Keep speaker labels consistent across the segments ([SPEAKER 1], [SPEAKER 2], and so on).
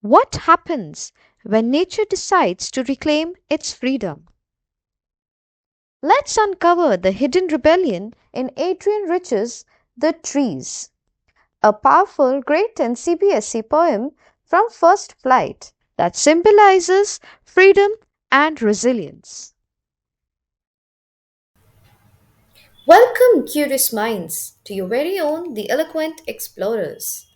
[SPEAKER 1] What happens when nature decides to reclaim its freedom? Let's uncover the hidden rebellion in Adrienne Rich's The Trees, a powerful great and CBSE poem from First Flight that symbolizes freedom and resilience.
[SPEAKER 2] Welcome, curious minds, to your very own The Eloquent Explorers.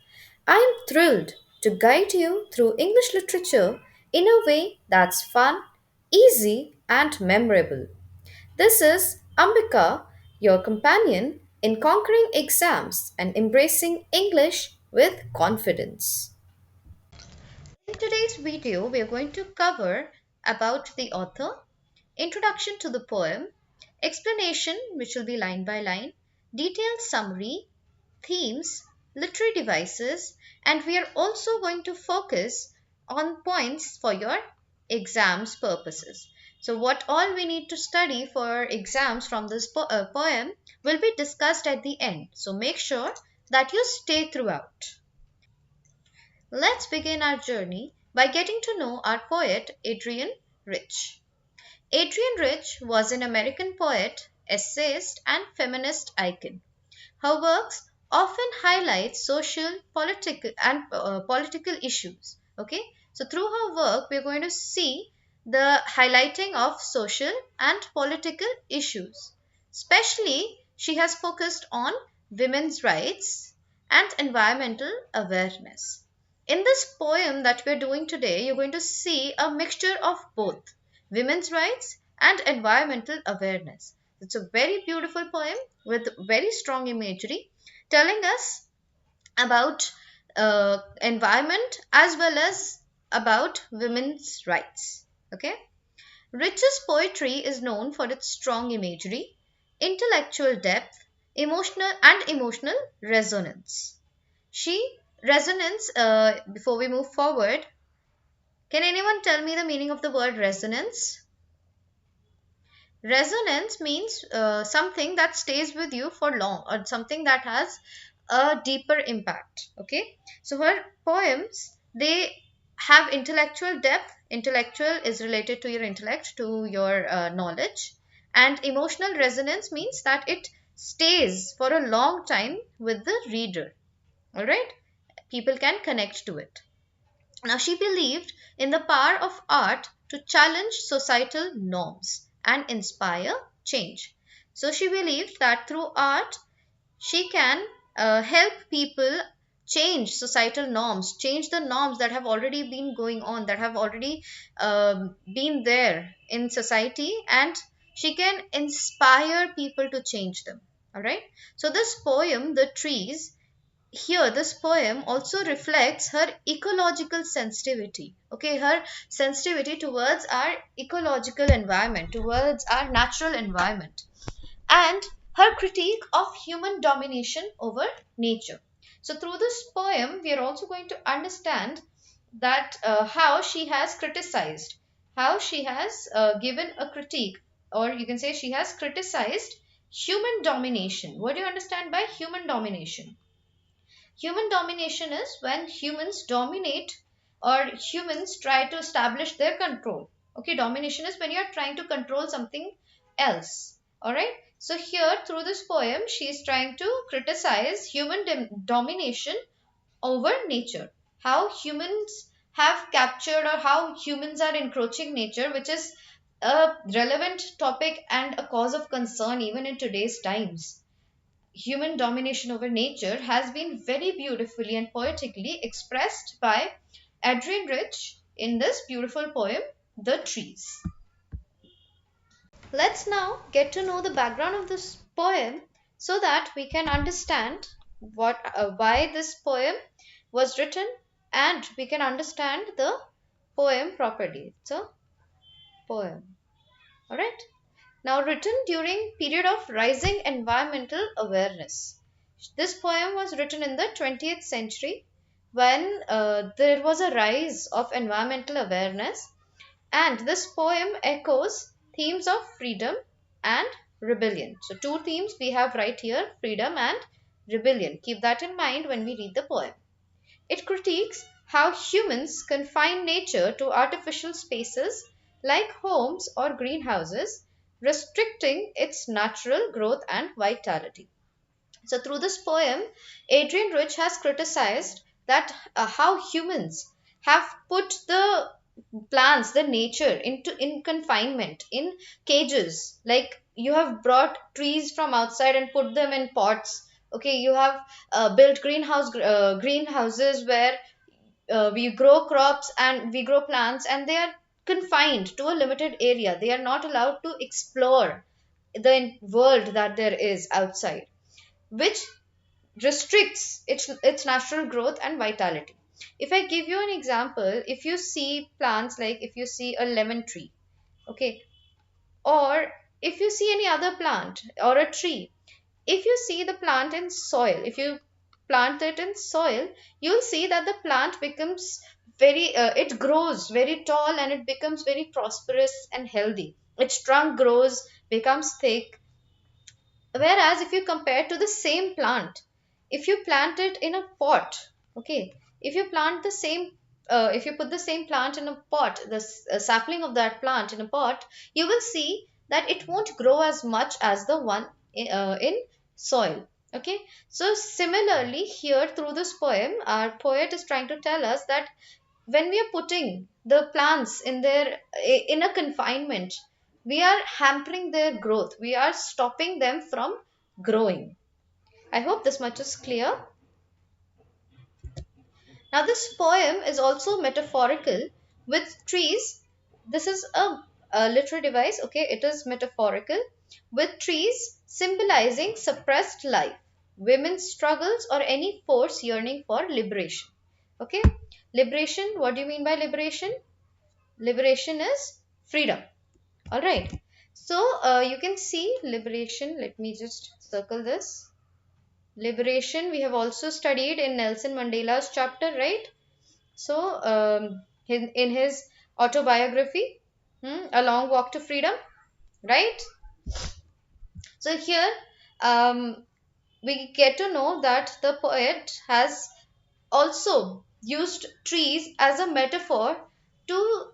[SPEAKER 2] I am thrilled to guide you through English literature in a way that's fun, easy, and memorable. This is Ambika, your companion in conquering exams and embracing English with confidence. In today's video, we are going to cover about the author, introduction to the poem, explanation, which will be line by line, detailed summary, themes, literary devices, and we are also going to focus on points for your exams purposes. So, what all we need to study for exams from this poem will be discussed at the end. So, make sure that you stay throughout. Let's begin our journey by getting to know our poet Adrienne Rich. Adrienne Rich was an American poet, essayist, and feminist icon. Her works often highlight social, political issues. Okay, so through her work, we're going to see the highlighting of social and political issues. Especially, she has focused on women's rights and environmental awareness. In this poem that we're doing today, you're going to see a mixture of both women's rights and environmental awareness. It's a very beautiful poem with very strong imagery telling us about environment as well as about women's rights. Okay. Rich's poetry is known for its strong imagery, intellectual depth, emotional resonance. She resonance. Before we move forward, can anyone tell me the meaning of the word resonance? Resonance means something that stays with you for long or something that has a deeper impact. Okay, so her poems, they have intellectual depth. Intellectual is related to your intellect, to your knowledge, and emotional resonance means that it stays for a long time with the reader. All right, people can connect to it. Now, she believed in the power of art to challenge societal norms and inspire change. So, she believed that through art, she can help people change societal norms, change the norms that have already been going on, that have already been there in society, and she can inspire people to change them. All right. So, this poem, The Trees, here this poem also reflects her ecological sensitivity. Okay, her sensitivity towards our ecological environment, towards our natural environment, and her critique of human domination over nature. So through this poem we are also going to understand that how she has criticized, how she has given a critique, or you can say she has criticized human domination. What do you understand by human domination? Human domination is when humans dominate or humans try to establish their control. Okay, domination is when you're trying to control something else. All right. So here through this poem, she is trying to criticize human domination over nature. How humans have captured or how humans are encroaching nature, which is a relevant topic and a cause of concern even in today's times. Human domination over nature has been very beautifully and poetically expressed by Adrienne Rich in this beautiful poem, The Trees. Let's now get to know the background of this poem so that we can understand why this poem was written and we can understand the poem properly. It's a poem. All right. Now written during period of rising environmental awareness. This poem was written in the 20th century when there was a rise of environmental awareness, and this poem echoes themes of freedom and rebellion. So two themes we have right here, freedom and rebellion. Keep that in mind when we read the poem. It critiques how humans confine nature to artificial spaces like homes or greenhouses, restricting its natural growth and vitality. So, through this poem, Adrienne Rich has criticized that how humans have put the plants, the nature, into in confinement, in cages. Like you have brought trees from outside and put them in pots. Okay, you have built greenhouses where we grow crops and we grow plants, and they are confined to a limited area. They are not allowed to explore the world that there is outside, which restricts its natural growth and vitality. If I give you an example, if you see plants, like if you see a lemon tree, okay, or if you see any other plant or a tree, if you see the plant in soil, if you plant it in soil, you'll see that the plant becomes it grows very tall and it becomes very prosperous and healthy. Its trunk grows, becomes thick. Whereas if you compare to the same plant, if you plant it in a pot, okay, if you plant the same, if you put the same plant in a pot, the sapling of that plant in a pot, you will see that it won't grow as much as the one in soil. Okay, so similarly, here through this poem, our poet is trying to tell us that when we are putting the plants in their in a confinement, we are hampering their growth, we are stopping them from growing. I hope this much is clear. Now this poem is also metaphorical with trees. This is a literary device, okay, it is metaphorical, with trees symbolizing suppressed life, women's struggles, or any force yearning for liberation. Okay, liberation, what do you mean by liberation? Liberation is freedom. All right. So you can see liberation. Let me just circle this. Liberation, we have also studied in Nelson Mandela's chapter, right? So, in his autobiography, A Long Walk to Freedom, right? So, here we get to know that the poet has also used trees as a metaphor to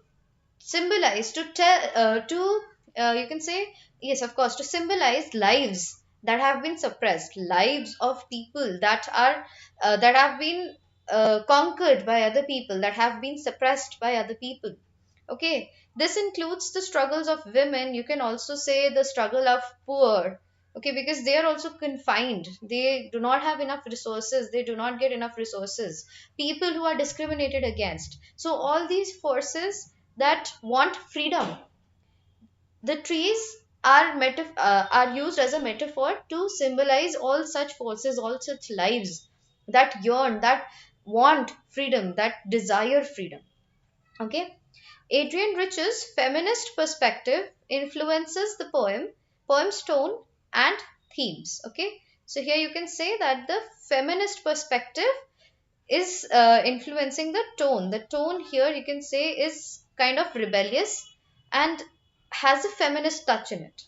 [SPEAKER 2] symbolize, to tell, to you can say, yes, of course, to symbolize lives that have been suppressed, lives of people that are that have been conquered by other people, that have been suppressed by other people. Okay, this includes the struggles of women. You can also say the struggle of poor. Okay, because they are also confined, they do not have enough resources, they do not get enough resources, people who are discriminated against. So all these forces that want freedom, the trees are used as a metaphor to symbolize all such forces, all such lives that yearn, that want freedom, that desire freedom. Okay, Adrienne Rich's feminist perspective influences the poem's tone and themes. Okay, so here you can say that the feminist perspective is influencing the tone. The tone here you can say is kind of rebellious and has a feminist touch in it.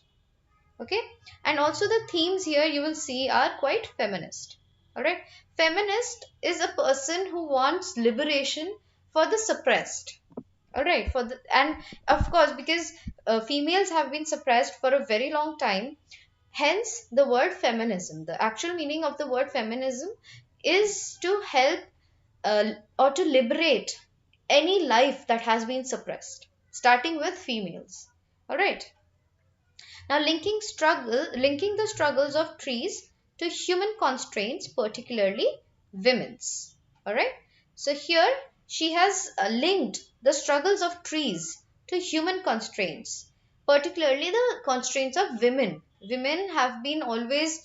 [SPEAKER 2] Okay, and also the themes here you will see are quite feminist. All right, feminist is a person who wants liberation for the suppressed. All right, for the, and of course because females have been suppressed for a very long time, hence the word feminism, the actual meaning of the word feminism is to help or to liberate any life that has been suppressed, starting with females. All right, now linking the struggles of trees to human constraints, particularly women's. All right, so here she has linked the struggles of trees to human constraints, particularly the constraints of women. Women have been always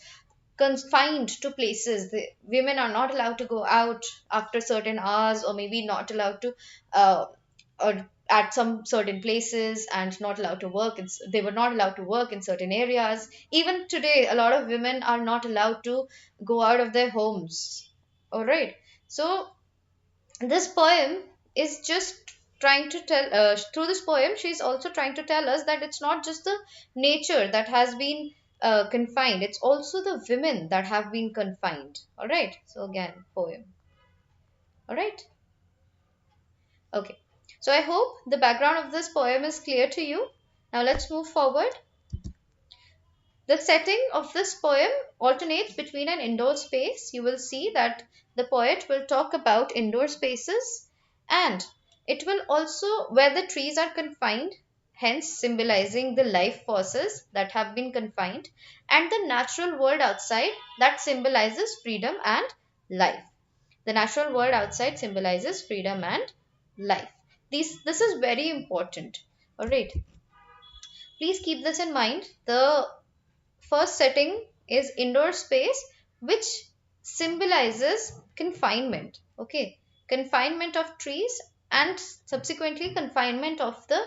[SPEAKER 2] confined to places. Women are not allowed to go out after certain hours, or maybe not allowed to or at some certain places, and not allowed to work they were not allowed to work in certain areas. Even today a lot of women are not allowed to go out of their homes. All right, so this poem is just trying to tell, through this poem she's also trying to tell us that it's not just the nature that has been confined, it's also the women that have been confined. All right, so again, poem. All right, Okay, so I hope the background of this poem is clear to you. Now let's move forward. The setting of this poem alternates between an indoor space. You will see that the poet will talk about indoor spaces, and it will also where the trees are confined, hence symbolizing the life forces that have been confined, and the natural world outside that symbolizes freedom and life. The natural world outside symbolizes freedom and life. This is very important. All right. Please keep this in mind. The first setting is indoor space, which symbolizes confinement. Okay, confinement of trees and subsequently confinement of the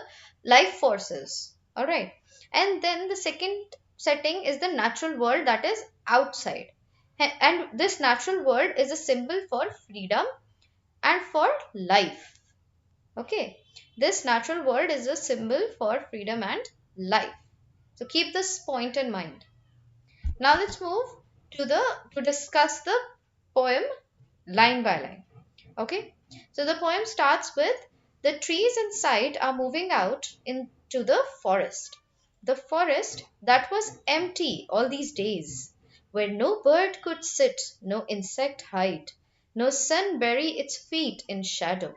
[SPEAKER 2] life forces. All right, and then the second setting is the natural world that is outside. And this natural world is a symbol for freedom and for life. Okay, this natural world is a symbol for freedom and life. So keep this point in mind. Now let's move to discuss the poem line by line. Okay, so the poem starts with the trees in sight are moving out into the forest. The forest that was empty all these days, where no bird could sit, no insect hide, no sun bury its feet in shadow.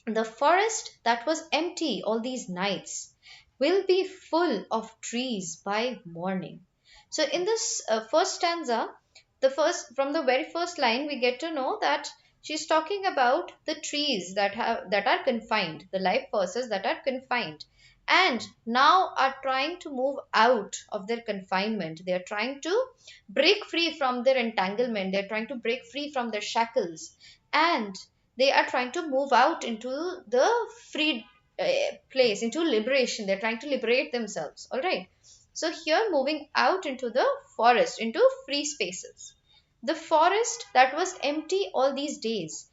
[SPEAKER 2] The forest that was empty all these nights will be full of trees by morning. So, in this first stanza, the first from the very first line, we get to know that she's talking about the trees that are confined, the life forces that are confined, and now are trying to move out of their confinement. They are trying to break free from their entanglement. They are trying to break free from their shackles, and they are trying to move out into the free place, into liberation. They're trying to liberate themselves. All right, so here moving out into the forest, into free spaces, the forest that was empty all these days.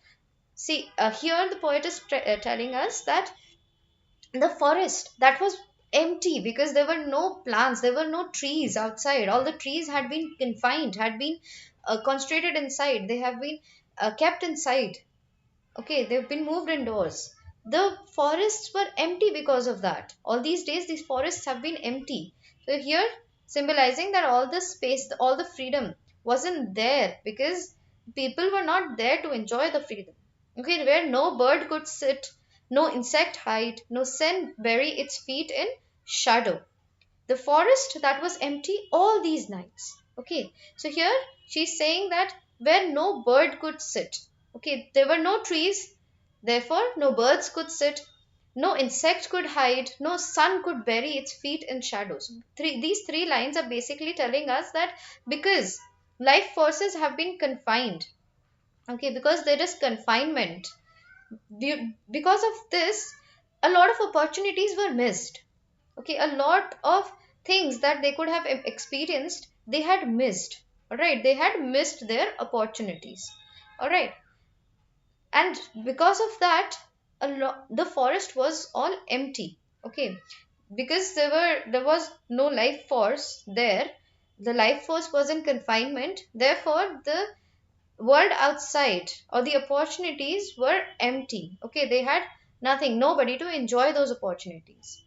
[SPEAKER 2] See, here the poet is telling us that the forest that was empty because there were no plants, there were no trees outside. All the trees had been confined, had been concentrated inside. They have been kept inside. Okay, they've been moved indoors. The forests were empty because of that. All these days, these forests have been empty. So, here symbolizing that all the space, all the freedom wasn't there because people were not there to enjoy the freedom. Okay, where no bird could sit, no insect hide, no sun bury its feet in shadow. The forest that was empty all these nights. Okay, so here she's saying that where no bird could sit. Okay, there were no trees, therefore no birds could sit, no insect could hide, no sun could bury its feet in shadows. These three lines are basically telling us that because life forces have been confined, okay, because there is confinement, because of this, a lot of opportunities were missed. Okay, a lot of things that they could have experienced, they had missed. All right, they had missed their opportunities. All right, and because of that, the forest was all empty. Okay, because there was no life force there. The life force was in confinement, therefore the world outside or the opportunities were empty. Okay, they had nothing, nobody to enjoy those opportunities.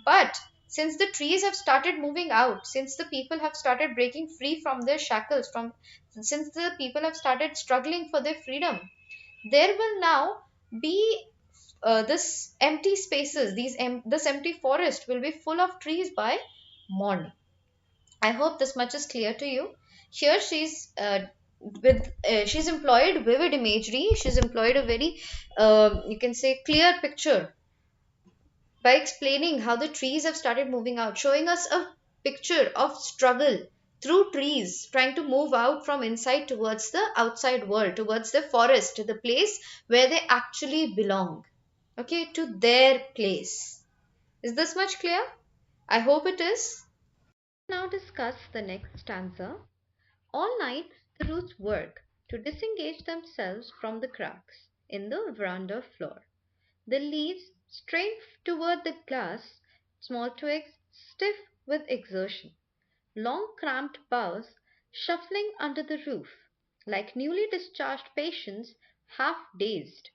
[SPEAKER 2] But since the trees have started moving out, since the people have started breaking free from their shackles, since the people have started struggling for their freedom, there will now be this empty spaces. This empty forest will be full of trees by morning. I hope this much is clear to you. Here she's employed vivid imagery. She's employed a very you can say clear picture by explaining how the trees have started moving out, showing us a picture of struggle through trees trying to move out from inside towards the outside world, towards the forest, to the place where they actually belong. Okay, to their place. Is this much clear? I hope it is. Now discuss the next stanza. All night the roots work to disengage themselves from the cracks in the veranda floor. The leaves strain toward the glass, small twigs stiff with exertion, long cramped boughs shuffling under the roof, like newly discharged patients half dazed,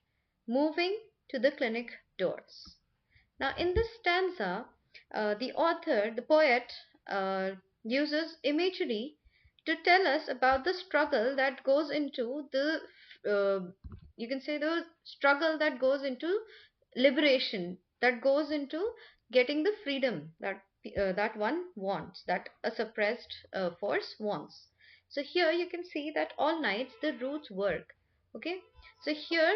[SPEAKER 2] moving to the clinic doors. Now, in this stanza, the author, the poet, uses imagery to tell us about the struggle that goes into you can say, the struggle that goes into liberation, that goes into getting the freedom that one wants, that a suppressed force wants. So here you can see that all nights the roots work. Okay, so here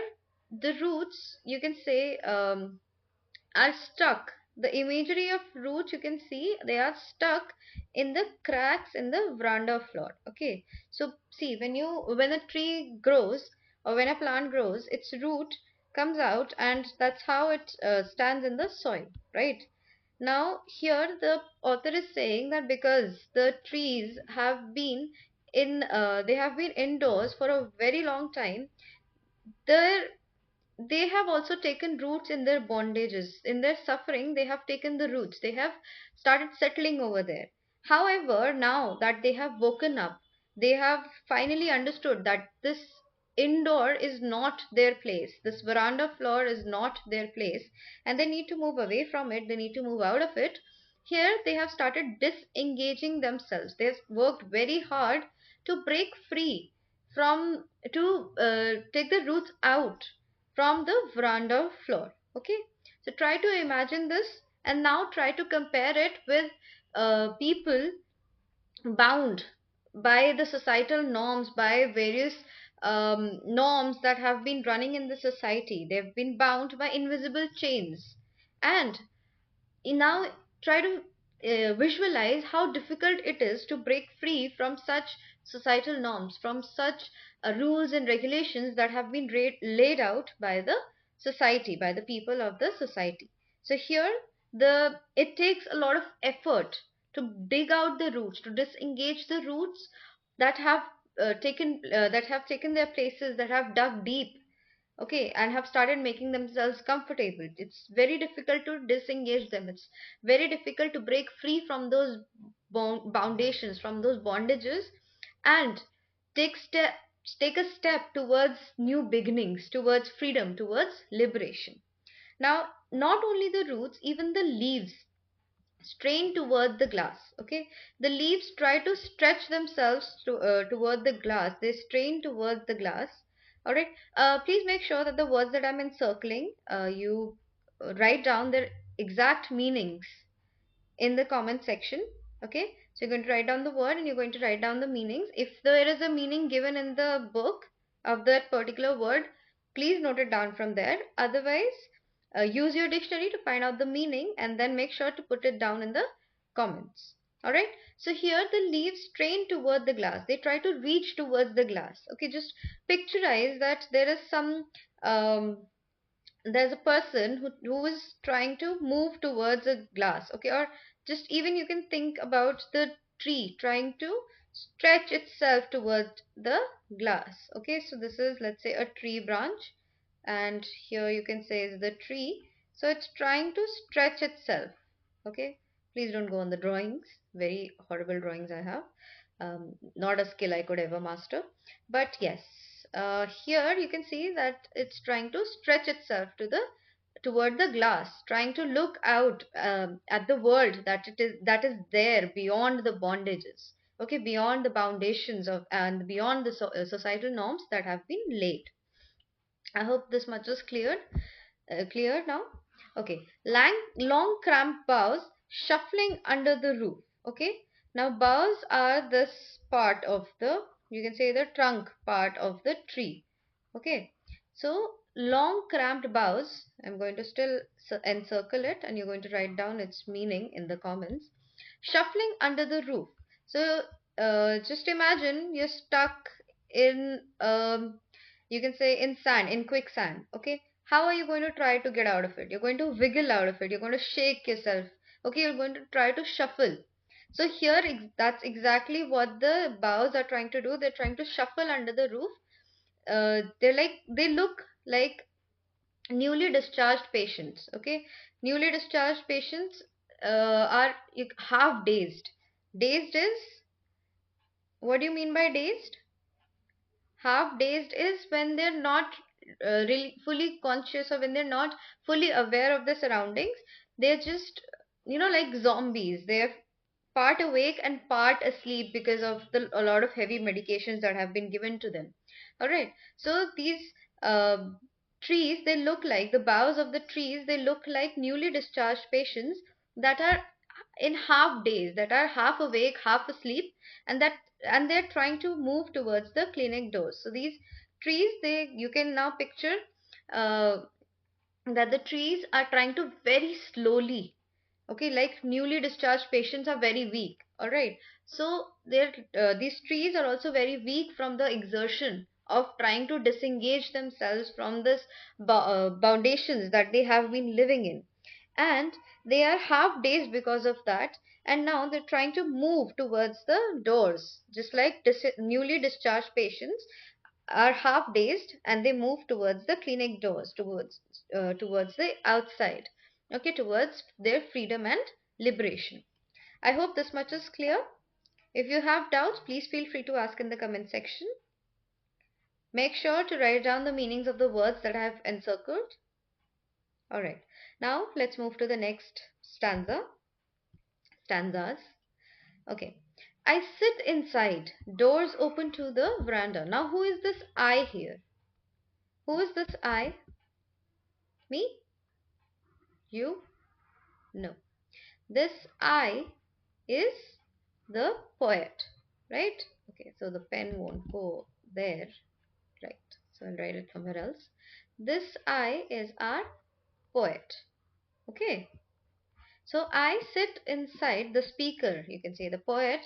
[SPEAKER 2] the roots, you can say, are stuck. The imagery of roots, you can see they are stuck in the cracks in the veranda floor. Okay, so see, when a tree grows, or when a plant grows, its root comes out, and that's how it stands in the soil, right? Now here the author is saying that because the trees have been they have been indoors for a very long time, their they have also taken roots in their bondages, in their suffering. They have taken the roots, they have started settling over there. However, now that they have woken up, they have finally understood that this indoor is not their place, this veranda floor is not their place, and they need to move away from it, they need to move out of it. Here they have started disengaging themselves, they have worked very hard to break free from, to take the roots out from the veranda floor. Okay, so try to imagine this, and now try to compare it with people bound by the societal norms, by various norms that have been running in the society. They've been bound by invisible chains, and now try to visualize how difficult it is to break free from such societal norms, from such rules and regulations that have been laid out by the society, by the people of the society. So here it takes a lot of effort to dig out the roots, to disengage the roots that have taken their places, that have dug deep, okay, and have started making themselves comfortable. It's very difficult to disengage them, it's very difficult to break free from those foundations, from those bondages, and take step take a step towards new beginnings, towards freedom, towards liberation. Now, not only the roots, even the leaves strain toward the glass. Okay, the leaves try to stretch themselves toward the glass, they strain towards the glass. All right, please make sure that the words that I'm encircling, you write down their exact meanings in the comment section. Okay, so you're going to write down the word and you're going to write down the meanings. If there is a meaning given in the book of that particular word, please note it down from there. Otherwise, use your dictionary to find out the meaning and then make sure to put it down in the comments. All right, so here the leaves strain toward the glass, they try to reach towards the glass. Okay, just picturize that there is some um, there's a person who is trying to move towards a glass. Okay, or just even you can think about the tree trying to stretch itself towards the glass. Okay, so this is, let's say, a tree branch, and here you can say is the tree, so it's trying to stretch itself. Okay, please don't go on the drawings, very horrible drawings I have, not a skill I could ever master. But yes, here you can see that it's trying to stretch itself toward the glass, trying to look out at the world that is there beyond the bondages. Okay, beyond the foundations of, and beyond the societal norms that have been laid. I hope this much is clear now. Okay, long cramped boughs shuffling under the roof. Okay, now boughs are this part of the, you can say, the trunk part of the tree. Okay, so long cramped boughs, I'm going to still encircle it, and you're going to write down its meaning in the comments. Shuffling under the roof. So just imagine you're stuck in you can say in sand, in quicksand. Okay, how are you going to try to get out of it? You're going to wiggle out of it, you're going to shake yourself. Okay, you're going to try to shuffle. So here that's exactly what the boughs are trying to do, they're trying to shuffle under the roof. They look like newly discharged patients. Okay, newly discharged patients are half dazed. Dazed is, what do you mean by dazed? Half dazed is when they're not really fully conscious, or when they're not fully aware of their surroundings, they're just, like zombies. They're part awake and part asleep because of a lot of heavy medications that have been given to them. All right. So these uh, trees, they look like the boughs of the trees. They look like newly discharged patients that are in half days, that are half awake, half asleep, and they're trying to move towards the clinic doors. So these trees, they you can now picture uh, that the trees are trying to very slowly, okay, like newly discharged patients are very weak, all right. So these trees are also very weak from the exertion of trying to disengage themselves from this foundations that they have been living in, and they are half dazed because of that, and now they're trying to move towards the doors, just like newly discharged patients are half dazed and they move towards the clinic doors, towards the outside, okay, towards their freedom and liberation. I hope this much is clear. If you have doubts, please feel free to ask in the comment section. Make sure to write down the meanings of the words that I have encircled. All right, now let's move to the next stanzas. Okay. I sit inside, doors open to the veranda. Now, who is this I here? Who is this I? Me? You? No. This I is the poet, right? Okay, so the pen won't go there, right? So I'll write it somewhere else. This I is our poet, okay? So I sit inside the speaker, you can say the poet.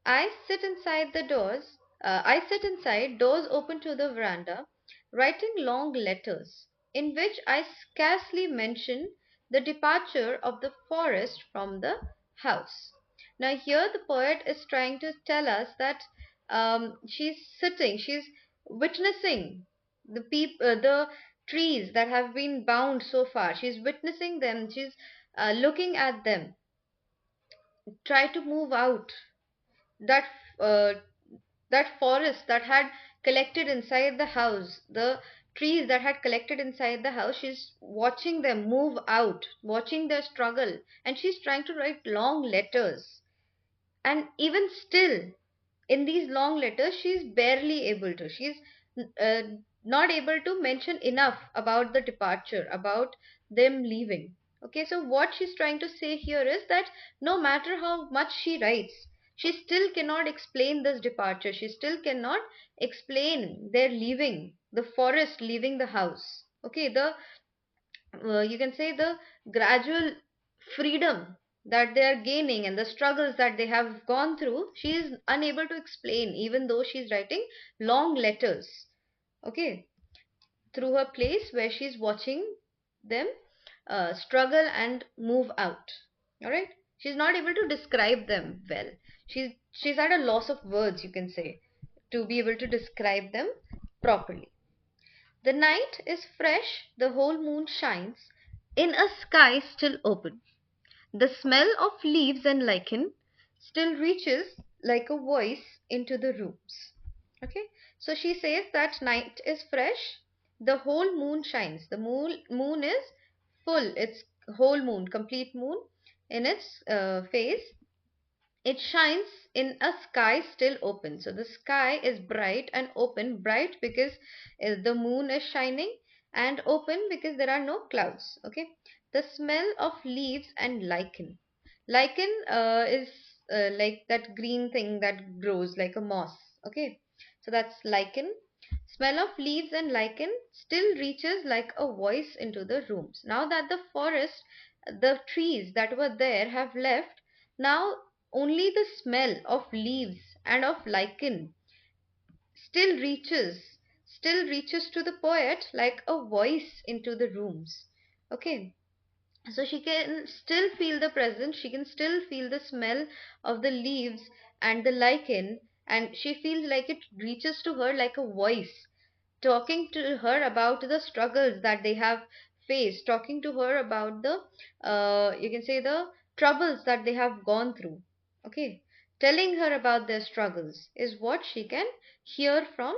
[SPEAKER 2] I sit inside, doors open to the veranda, writing long letters, in which I scarcely mention the departure of the forest from the house. Now, here the poet is trying to tell us that she's witnessing the trees that have been bound so far. She's witnessing them, she's looking at them, try to move out that uh, that forest that had collected inside the house, the trees that had collected inside the house, she's watching them move out, watching their struggle, and she's trying to write long letters. And even still, in these long letters, she's barely able to. She's uh, not able to mention enough about the departure, about them leaving. Okay, so what she's trying to say here is that no matter how much she writes, she still cannot explain this departure. She still cannot explain their leaving, the forest leaving the house. Okay, the you can say the gradual freedom that they are gaining and the struggles that they have gone through, she is unable to explain, even though she's writing long letters, okay, through her place where she's watching them struggle and move out. All right, she's not able to describe them well. She's at a loss of words, you can say, to be able to describe them properly. The night is fresh, the whole moon shines in a sky still open. The smell of leaves and lichen still reaches like a voice into the rooms. Okay, so she says that night is fresh, the whole moon shines. The moon is full, it's whole moon, complete moon in its phase. It shines in a sky still open. So the sky is bright and open. Bright because the moon is shining, and open because there are no clouds. Okay. The smell of leaves and lichen. Lichen is like that green thing that grows like a moss. Okay. So that's lichen. Smell of leaves and lichen still reaches like a voice into the rooms. Now that the forest, the trees that were there have left, now only the smell of leaves and of lichen still reaches to the poet like a voice into the rooms. Okay, so she can still feel the presence, she can still feel the smell of the leaves and the lichen, and she feels like it reaches to her like a voice, talking to her about the struggles that they have faced, talking to her about the you can say the troubles that they have gone through. Okay, telling her about their struggles is what she can hear from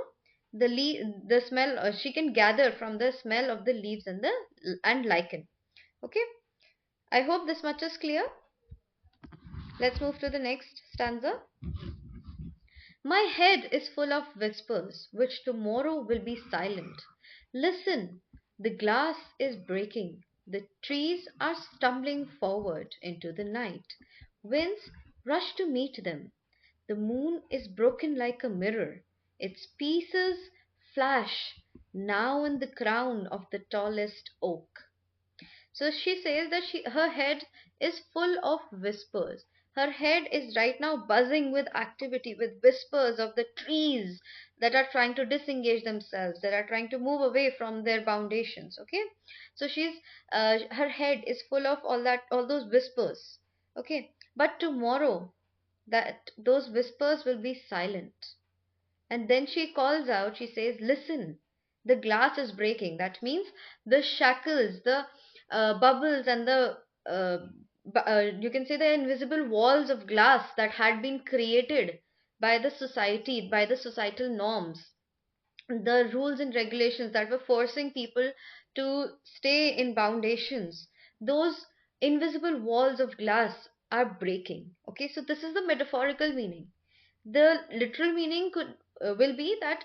[SPEAKER 2] the smell, she can gather from the smell of the leaves and the and lichen. Okay, I hope this much is clear. Let's move to the next stanza. My head is full of whispers, which tomorrow will be silent. Listen, the glass is breaking. The trees are stumbling forward into the night. Winds rush to meet them. The moon is broken like a mirror. Its pieces flash now in the crown of the tallest oak. So she says that her head is full of whispers. Her head is right now buzzing with activity, with whispers of the trees that are trying to disengage themselves, that are trying to move away from their foundations. Okay, so her head is full of all those whispers. Okay, but tomorrow that those whispers will be silent. And then she calls out, she says, listen, the glass is breaking. That means the shackles, the bubbles, and you can say the invisible walls of glass that had been created by the society, by the societal norms, the rules and regulations that were forcing people to stay in foundations. Those invisible walls of glass are breaking. Okay, so this is the metaphorical meaning. The literal meaning will be that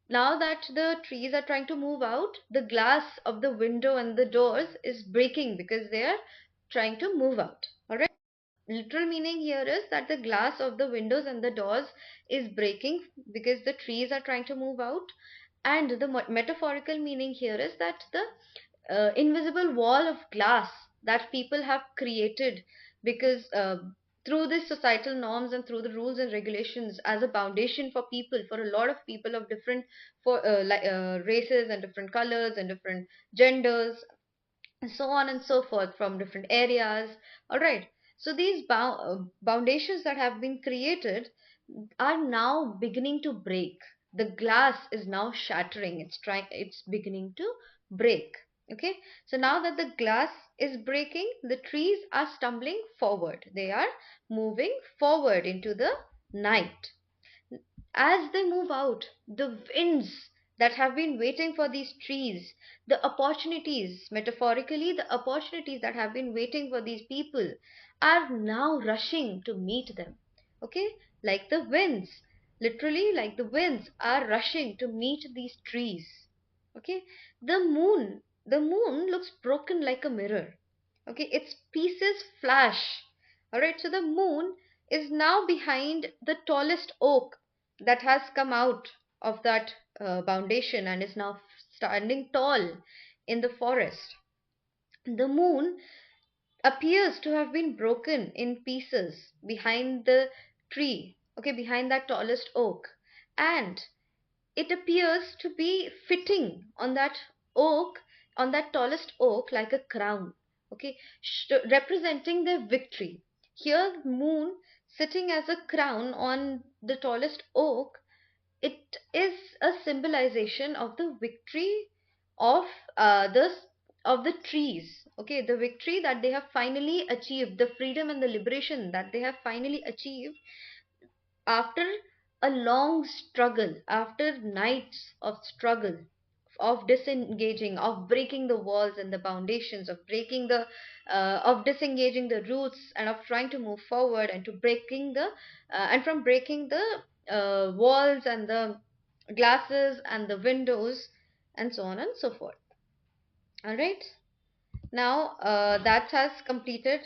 [SPEAKER 2] now that the trees are trying to move out, the glass of the window and the doors is breaking because they are trying to move out. All right, literal meaning here is that the glass of the windows and the doors is breaking because the trees are trying to move out. And the metaphorical meaning here is that the invisible wall of glass that people have created because through the societal norms and through the rules and regulations as a foundation for people, for a lot of people of different races and different colors and different genders and so on and so forth from different areas. All right, so these foundations that have been created are now beginning to break. The glass is now shattering, it's beginning to break. Okay, so now that the glass is breaking, the trees are stumbling forward, they are moving forward into the night. As they move out, the winds that have been waiting for these trees, the opportunities, metaphorically, the opportunities that have been waiting for these people are now rushing to meet them. Okay, like the winds, literally, like the winds are rushing to meet these trees. Okay, the moon looks broken like a mirror. Okay, its pieces flash. All right, so the moon is now behind the tallest oak that has come out of that foundation and is now standing tall in the forest. The moon appears to have been broken in pieces behind the tree, okay, behind that tallest oak, and it appears to be fitting on that oak, on that tallest oak, like a crown, okay, representing their victory. Here, the moon sitting as a crown on the tallest oak, it is a symbolization of the victory of the trees. Okay, the victory that they have finally achieved, the freedom and the liberation that they have finally achieved after a long struggle, after nights of struggle, of disengaging, of breaking the walls and the foundations, of breaking the of disengaging the roots and of trying to move forward and to breaking the and from breaking the walls and the glasses and the windows and so on and so forth. All right, now that has completed.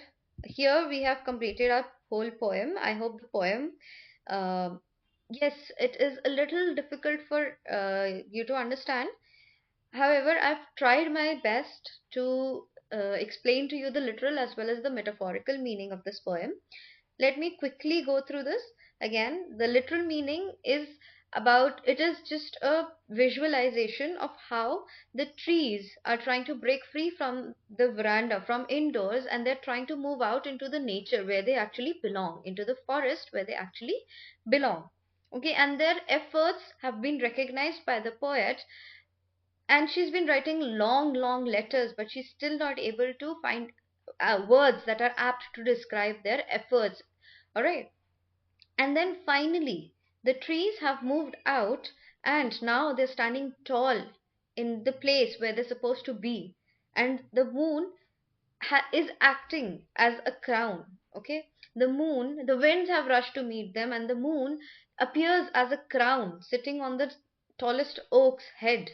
[SPEAKER 2] Here we have completed our whole poem. I hope the poem, uh, yes, it is a little difficult for you to understand. However, I've tried my best to explain to you the literal as well as the metaphorical meaning of this poem. Let me quickly go through this again. The literal meaning is about, it is just a visualization of how the trees are trying to break free from the veranda, from indoors, and they're trying to move out into the nature where they actually belong, into the forest where they actually belong. Okay, and their efforts have been recognized by the poet, and she's been writing long, long letters, but she's still not able to find words that are apt to describe their efforts. All right, and then finally, the trees have moved out, and now they're standing tall in the place where they're supposed to be, and the moon is acting as a crown. Okay, the winds have rushed to meet them, and the moon appears as a crown sitting on the tallest oak's head,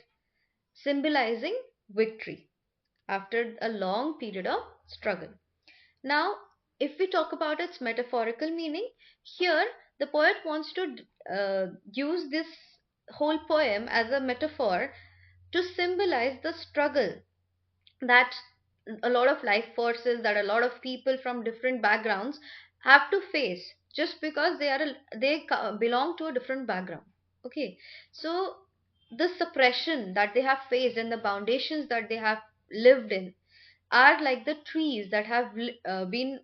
[SPEAKER 2] symbolizing victory after a long period of struggle. Now, if we talk about its metaphorical meaning, here the poet wants to use this whole poem as a metaphor to symbolize the struggle that a lot of life forces, that a lot of people from different backgrounds have to face just because belong to a different background. Okay, so the suppression that they have faced and the foundations that they have lived in are like the trees that have been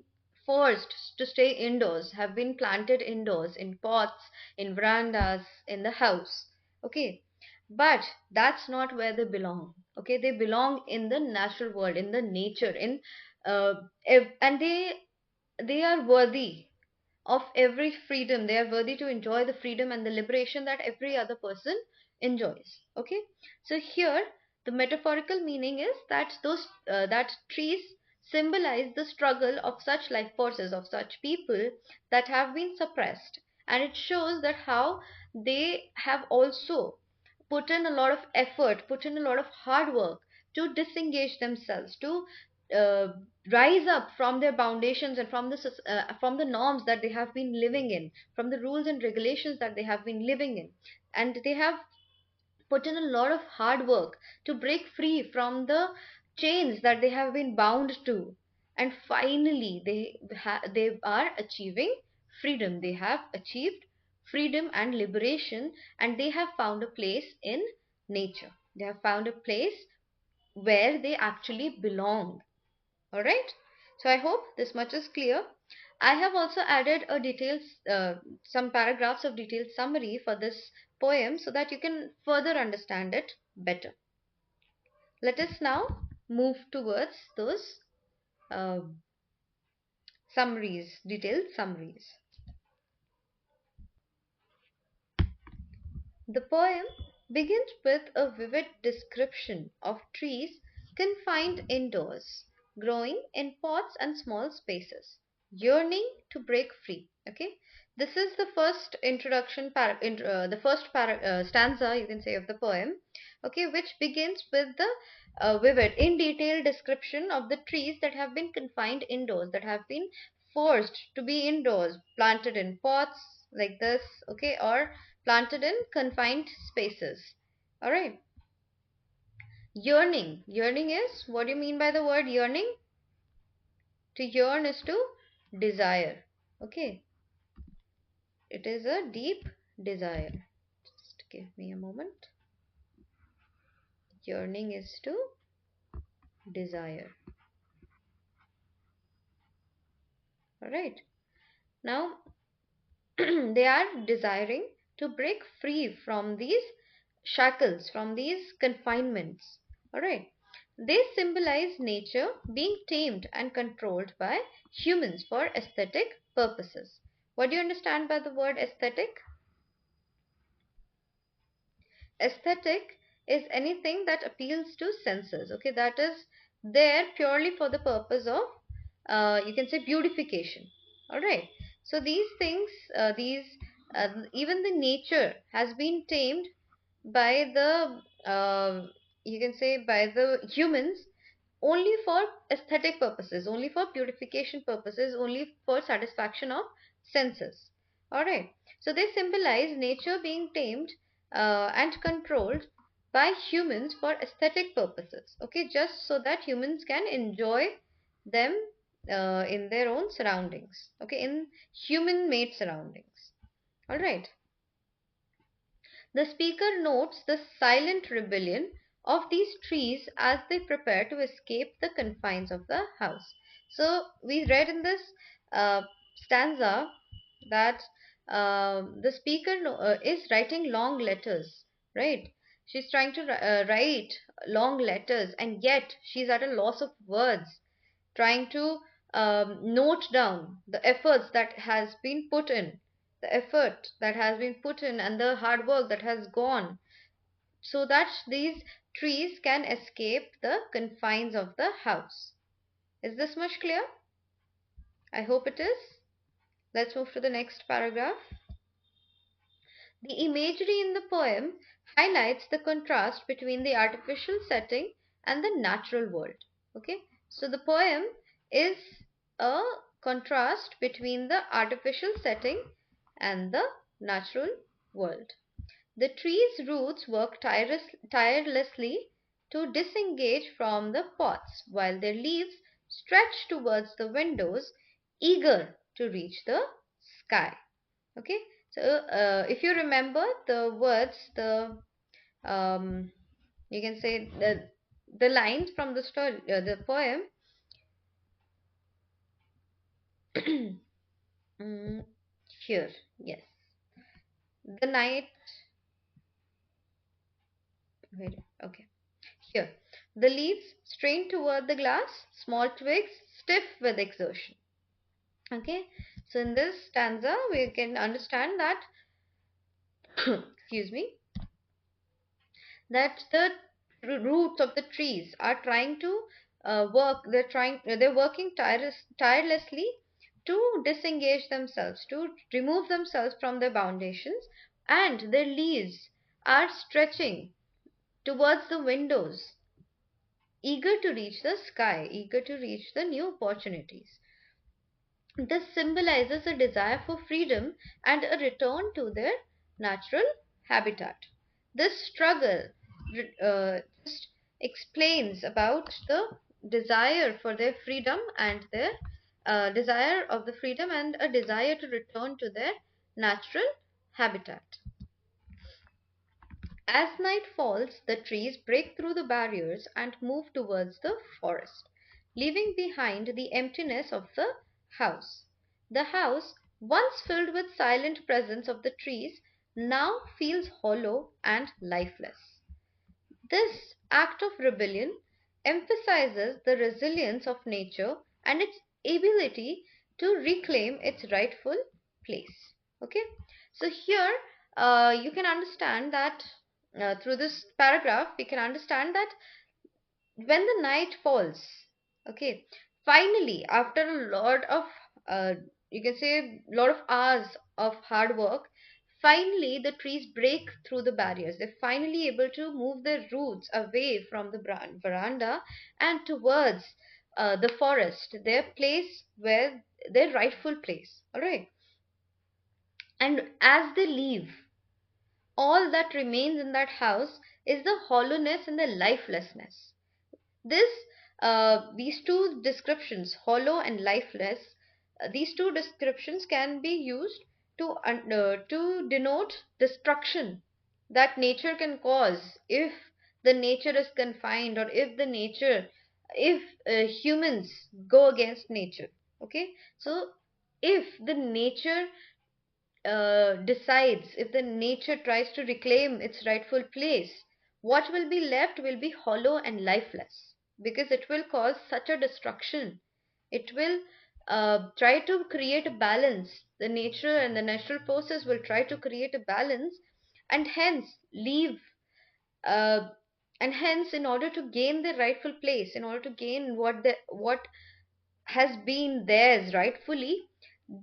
[SPEAKER 2] forced to stay indoors, have been planted indoors in pots, in verandas, in the house. Okay, but that's not where they belong. Okay, they belong in the natural world, in the nature, in uh, and they are worthy of every freedom. They are worthy to enjoy the freedom and the liberation that every other person enjoys. Okay, so here the metaphorical meaning is that those that trees symbolize the struggle of such life forces, of such people that have been suppressed, and it shows that how they have also put in a lot of effort, put in a lot of hard work to disengage themselves, to uh, rise up from their foundations and from the norms that they have been living in, from the rules and regulations that they have been living in, and they have put in a lot of hard work to break free from the chains that they have been bound to, and finally they are achieving freedom. They have achieved freedom and liberation, and they have found a place in nature. They have found a place where they actually belong. All right, so I hope this much is clear. I have also added a detailed some paragraphs of detailed summary for this poem so that you can further understand it better. Let us now move towards those uh, summaries, detailed summaries. The poem begins with a vivid description of trees confined indoors, growing in pots and small spaces, yearning to break free. Okay, this is the first the first stanza, you can say, of the poem. Okay, which begins with the vivid, in detail description of the trees that have been confined indoors, that have been forced to be indoors, planted in pots like this, okay, or planted in confined spaces. All right. Yearning. Yearning is, what do you mean by the word yearning? To yearn is to desire. Okay. It is a deep desire. Just give me a moment. Yearning is to desire. All right. Now, they are desiring to break free from these shackles, from these confinements. All right. They symbolize nature being tamed and controlled by humans for aesthetic purposes. What do you understand by the word aesthetic? Aesthetic is anything that appeals to senses. Okay, that is there purely for the purpose of, you can say, beautification. All right. So these things, even the nature has been tamed by the, you can say, by the humans only for aesthetic purposes, only for purification purposes, only for satisfaction of senses. Alright, so they symbolize nature being tamed and controlled by humans for aesthetic purposes. Okay, just so that humans can enjoy them in their own surroundings. Okay, in human made surroundings. Alright. The speaker notes the silent rebellion of these trees as they prepare to escape the confines of the house. So, we read in this stanza that the speaker is writing long letters, right? She's trying to write long letters, and yet she's at a loss of words, trying to note down the efforts that has been put in the effort that has been put in and the hard work that has gone so that these trees can escape the confines of the house. Is this much clear? I hope it is. Let's move to the next paragraph. The imagery in the poem highlights the contrast between the artificial setting and the natural world. Okay, so the poem is a contrast between the artificial setting and the natural world. The tree's roots work tirelessly to disengage from the pots, while their leaves stretch towards the windows, eager to reach the sky. Okay, so if you remember the words, the you can say the lines from the story, the poem. mm, Here, yes, the night. Wait, okay. Here, the leaves strain toward the glass, small twigs stiff with exertion. Okay, so in this stanza, we can understand that, excuse me, that the roots of the trees are trying to they're working tirelessly to disengage themselves, to remove themselves from their foundations, and their leaves are stretching towards the windows, eager to reach the sky, eager to reach the new opportunities. This symbolizes a desire for freedom and a return to their natural habitat. This struggle just explains about the desire for their freedom and their desire of the freedom and a desire to return to their natural habitat. As night falls, the trees break through the barriers and move towards the forest, leaving behind the emptiness of the house. The house, once filled with silent presence of the trees, now feels hollow and lifeless. This act of rebellion emphasizes the resilience of nature and its ability to reclaim its rightful place. Okay, so here you can understand that through this paragraph, we can understand that when the night falls, okay, finally, after a lot of uh, you can say lot of hours of hard work, finally the trees break through the barriers. They're finally able to move their roots away from the veranda and towards the forest, their place, where their rightful place. All right, and as they leave, all that remains in that house is the hollowness and the lifelessness. This, these two descriptions, hollow and lifeless, these two descriptions can be used to denote destruction that nature can cause if the nature is confined, or if the nature, if humans go against nature. Okay, so if the nature decides, if the nature tries to reclaim its rightful place, what will be left will be hollow and lifeless, because it will cause such a destruction. It will try to create a balance. The nature and the natural forces will try to create a balance, and hence leave. Uh, and hence, in order to gain their rightful place, in order to gain what has been theirs rightfully,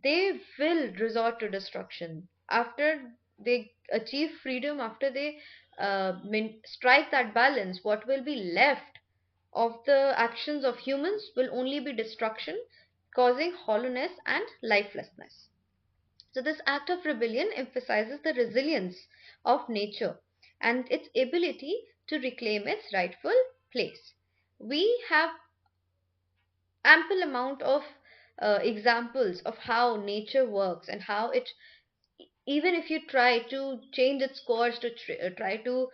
[SPEAKER 2] they will resort to destruction. After they achieve freedom, after they strike that balance, what will be left of the actions of humans will only be destruction, causing hollowness and lifelessness. So, this act of rebellion emphasizes the resilience of nature and its ability to reclaim its rightful place. We have ample amount of examples of how nature works and how it, even if you try to change its course, to try to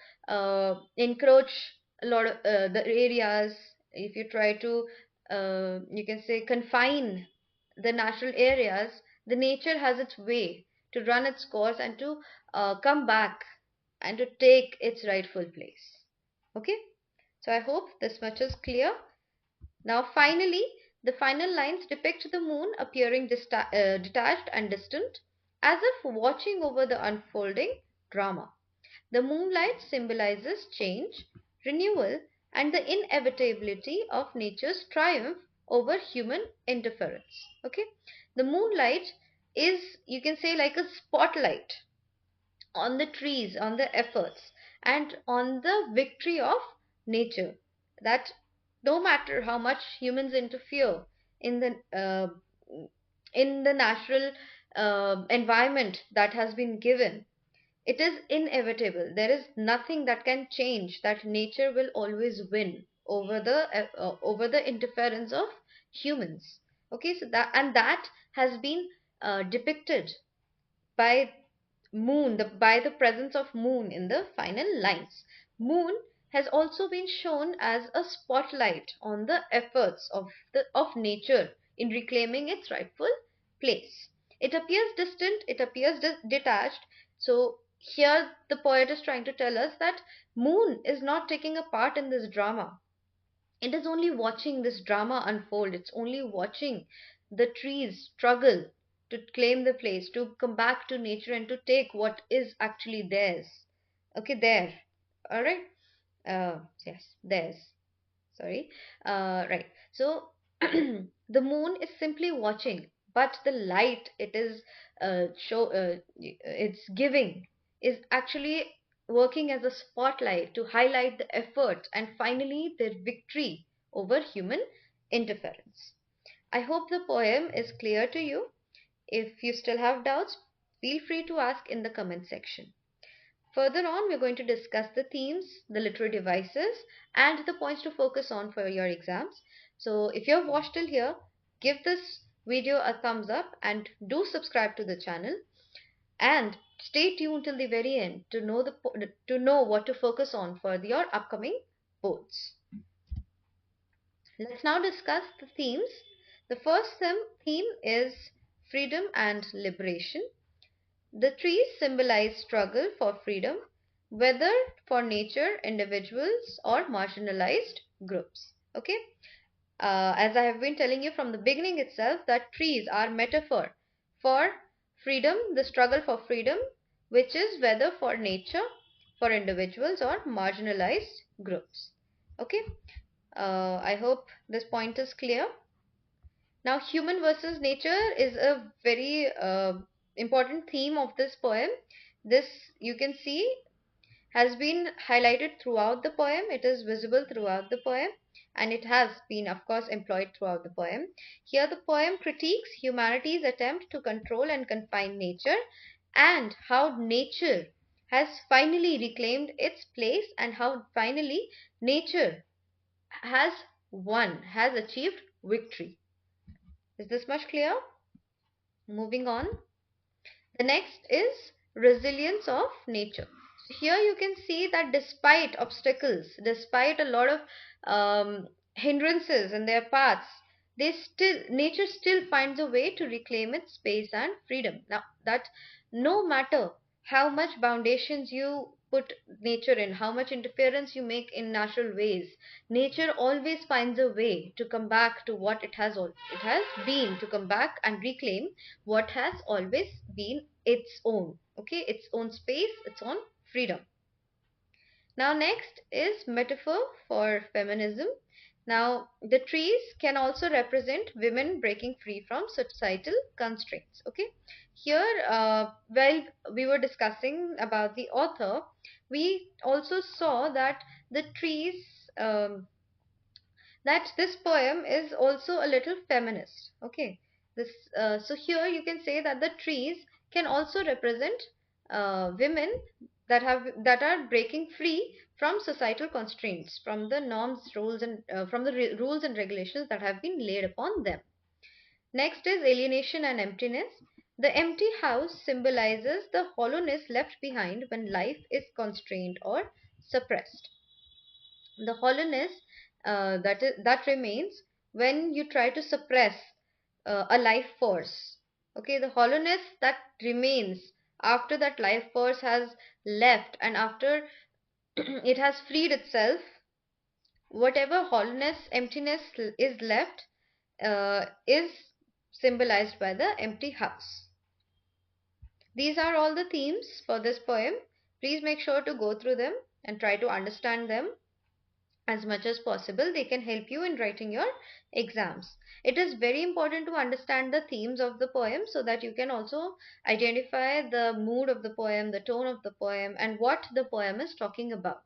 [SPEAKER 2] encroach a lot of the areas, if you try to you can say confine the natural areas, the nature has its way to run its course and to come back and to take its rightful place. Okay, so I hope this much is clear. Now, finally, the final lines depict the moon appearing detached and distant, as if watching over the unfolding drama. The moonlight symbolizes change, renewal, and the inevitability of nature's triumph over human interference. Okay, the moonlight is, you can say, like a spotlight on the trees, on the efforts, and on the victory of nature. That no matter how much humans interfere in the natural environment that has been given, it is inevitable. There is nothing that can change. That nature will always win over the interference of humans. Okay, so that has been depicted by by the presence of moon in the final lines. Moon has also been shown as a spotlight on the efforts of nature in reclaiming its rightful place. It appears distant, it appears detached. So here the poet is trying to tell us that moon is not taking a part in this drama. It is only watching this drama unfold. It's only watching the trees struggle to claim the place, to come back to nature and to take what is actually theirs. Okay, there. All right. Yes, theirs. Sorry. Right. So the moon is simply watching, but the light it is it's giving is actually working as a spotlight to highlight the effort and finally their victory over human interference. I hope the poem is clear to you. If you still have doubts, feel free to ask in the comment section. Further on, we're going to discuss the themes, the literary devices, and the points to focus on for your exams. So if you have watched till here, give this video a thumbs up and do subscribe to the channel. And stay tuned till the very end to know what to focus on for your upcoming boards. Let's now discuss the themes. The first theme is freedom and liberation. The trees symbolize struggle for freedom, whether for nature, individuals, or marginalized groups. Okay, as I have been telling you from the beginning itself, that trees are metaphor for freedom, the struggle for freedom, which is whether for nature, for individuals, or marginalized groups. Okay, I hope this point is clear. Now, human versus nature is a very important theme of this poem. This, you can see, has been highlighted throughout the poem. It is visible throughout the poem, and it has been, of course, employed throughout the poem. Here, the poem critiques humanity's attempt to control and confine nature and how nature has finally reclaimed its place and how finally nature has won, has achieved victory. Is this much clear? Moving on. The next is resilience of nature. So here you can see that despite obstacles, despite a lot of hindrances in their paths, nature still finds a way to reclaim its space and freedom. Now that no matter how much foundations you put nature in, how much interference you make in natural ways, nature always finds a way to come back to what it has been, to come back and reclaim what has always been its own. Okay, its own space, its own freedom. Now next is metaphor for feminism. Now the trees can also represent women breaking free from societal constraints. Okay, here while we were discussing about the author, we also saw that the trees that this poem is also a little feminist. Okay, this so here you can say that the trees can also represent women that are breaking free from societal constraints, from the norms, rules, and from the rules and regulations that have been laid upon them. Next is alienation and emptiness. The empty house symbolizes the hollowness left behind when life is constrained or suppressed. The hollowness that remains when you try to suppress a life force. Okay, the hollowness that remains after that life force has left and after it has freed itself, whatever hollowness, emptiness is left is symbolized by the empty house. These are all the themes for this poem. Please make sure to go through them and try to understand them as much as possible. They can help you in writing your exams. It is very important to understand the themes of the poem so that you can also identify the mood of the poem, the tone of the poem, and what the poem is talking about.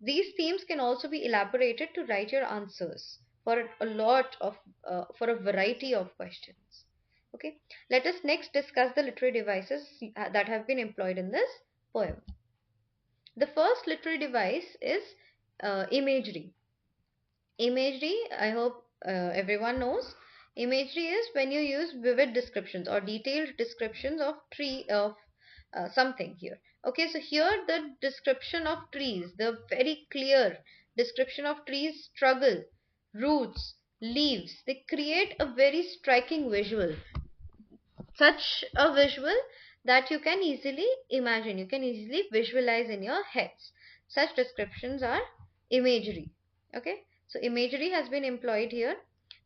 [SPEAKER 2] These themes can also be elaborated to write your answers for a lot of for a variety of questions. Okay, let us next discuss the literary devices that have been employed in this poem. The first literary device is imagery. Imagery, I hope everyone knows. Imagery is when you use vivid descriptions or detailed descriptions of tree of something here. Okay, so here the description of trees, the very clear description of trees struggle, roots, leaves, they create a very striking visual, such a visual that you can easily imagine, you can easily visualize in your heads. Such descriptions are imagery. Okay, so imagery has been employed here.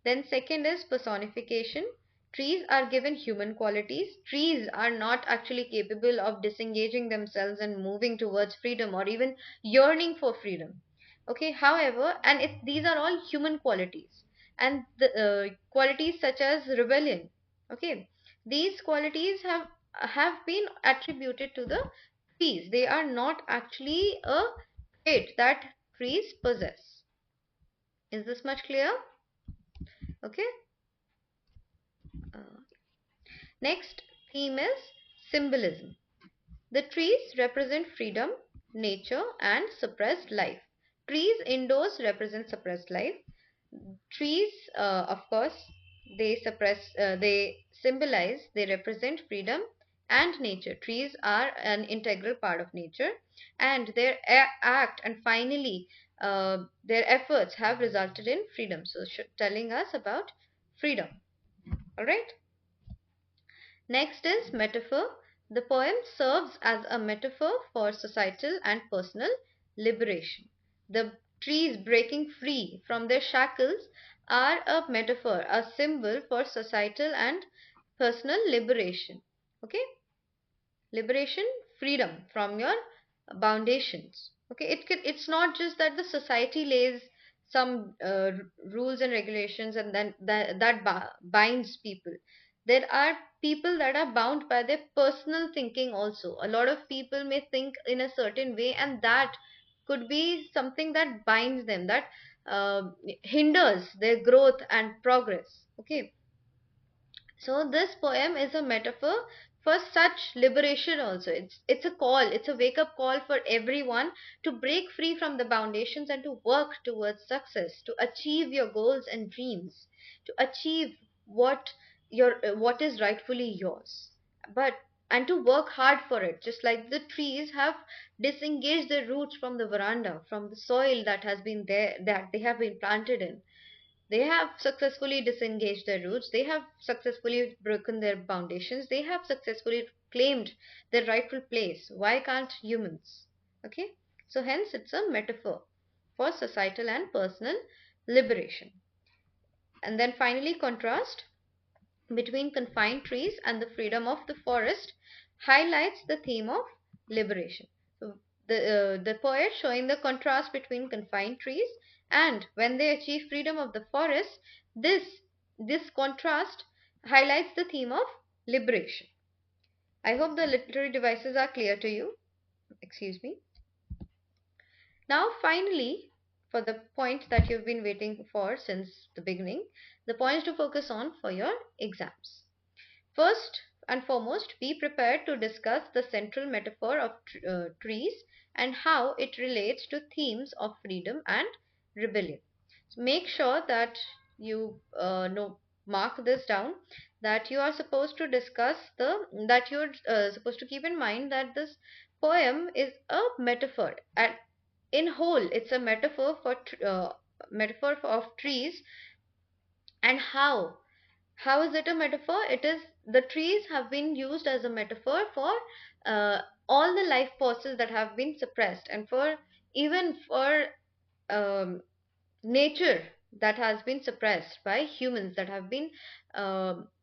[SPEAKER 2] Then second is personification. Trees are given human qualities. Trees are not actually capable of disengaging themselves and moving towards freedom or even yearning for freedom. Okay, however, and these are all human qualities, and the qualities such as rebellion. Okay, these qualities have been attributed to the trees. They are not actually a trait that trees possess. Is this much clear? Okay. Uh, Next theme is symbolism. The trees represent freedom, nature, and suppressed life. Trees indoors represent suppressed life. Trees, of course, they symbolize, they represent freedom and nature. Trees are an integral part of nature, and their act and finally their efforts have resulted in freedom. So, telling us about freedom. All right. Next is metaphor. The poem serves as a metaphor for societal and personal liberation. The trees breaking free from their shackles are a metaphor, a symbol for societal and personal liberation. Okay? Liberation, freedom from your foundations. Okay, it's not just that the society lays some rules and regulations and then that binds people. There are people that are bound by their personal thinking also. A lot of people may think in a certain way, and that could be something that binds them, that hinders their growth and progress. Okay, so this poem is a metaphor for such liberation also. It's a call, it's a wake up call for everyone to break free from the foundations and to work towards success, to achieve your goals and dreams, to achieve what is rightfully yours. But and to work hard for it, just like the trees have disengaged their roots from the veranda, from the soil that has been there, that they have been planted in. They have successfully disengaged their roots. They have successfully broken their foundations. They have successfully claimed their rightful place. Why can't humans? Okay? So, hence, it's a metaphor for societal and personal liberation. And then finally, contrast between confined trees and the freedom of the forest highlights the theme of liberation. So the poet showing the contrast between confined trees and when they achieve freedom of the forest, this contrast highlights the theme of liberation. I hope the literary devices are clear to you. Excuse me. Now, finally, for the point that you've been waiting for since the beginning, the points to focus on for your exams. First and foremost, be prepared to discuss the central metaphor of trees and how it relates to themes of freedom and rebellion. So make sure that you know, mark this down, that you are supposed to discuss that you're supposed to keep in mind that this poem is a metaphor. At in whole, it's a metaphor for metaphor of trees. And how is it a metaphor? It is, the trees have been used as a metaphor for all the life forces that have been suppressed, and for even for nature, that has been suppressed by humans, that have been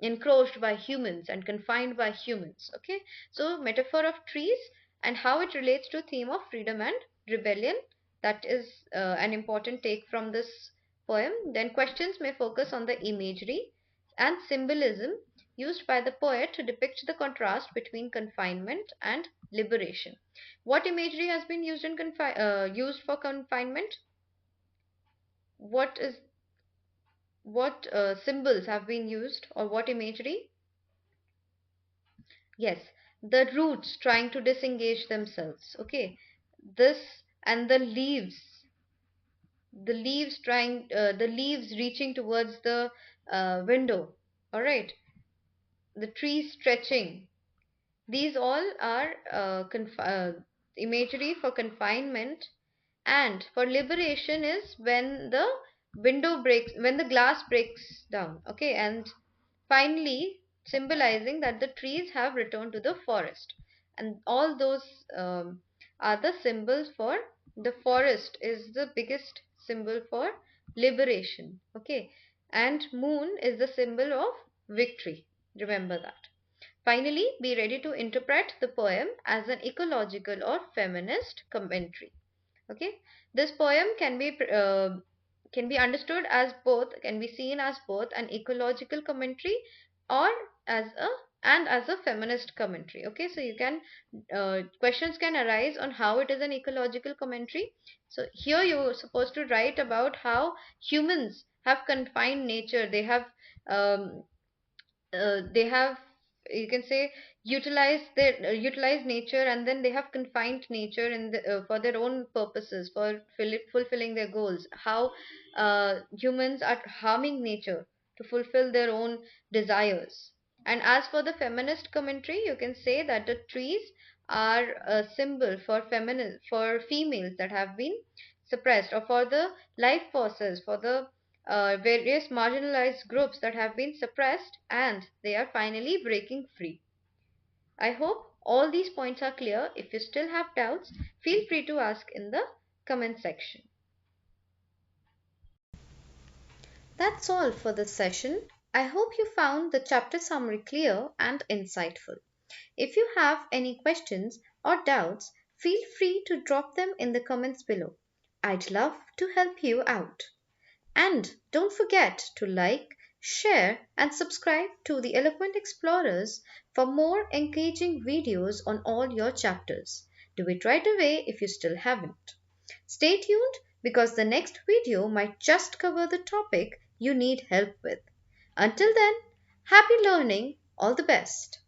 [SPEAKER 2] encroached by humans and confined by humans. Okay, so metaphor of trees and how it relates to theme of freedom and rebellion, that is an important take from this poem. Then questions may focus on the imagery and symbolism used by the poet to depict the contrast between confinement and liberation. What imagery has been used used for confinement? What is what symbols have been used, or what imagery? Yes, the roots trying to disengage themselves. Okay, this and the leaves reaching towards the window. All right, the trees stretching. These all are imagery for confinement, and for liberation is when the when the glass breaks down. Okay, and finally symbolizing that the trees have returned to the forest, and all those are the symbols for the forest is the biggest symbol for liberation. Okay, and moon is the symbol of victory. Remember that. Finally, be ready to interpret the poem as an ecological or feminist commentary. Okay, this poem can be understood as both, can be seen as both an ecological commentary or as a and as a feminist commentary. Okay, so you can questions can arise on how it is an ecological commentary. So here you're supposed to write about how humans have confined nature. They have, you can say, utilized nature, and then they have confined nature for their own purposes, for fulfilling their goals. How humans are harming nature to fulfill their own desires. And as for the feminist commentary, you can say that the trees are a symbol for females that have been suppressed, or for the life forces, for the various marginalized groups that have been suppressed, and they are finally breaking free. I hope all these points are clear. If you still have doubts, feel free to ask in the comment section.
[SPEAKER 1] That's all for this session. I hope you found the chapter summary clear and insightful. If you have any questions or doubts, feel free to drop them in the comments below. I'd love to help you out. And don't forget to like, share, and subscribe to the Eloquent Explorers for more engaging videos on all your chapters. Do it right away if you still haven't. Stay tuned because the next video might just cover the topic you need help with. Until then, happy learning, all the best.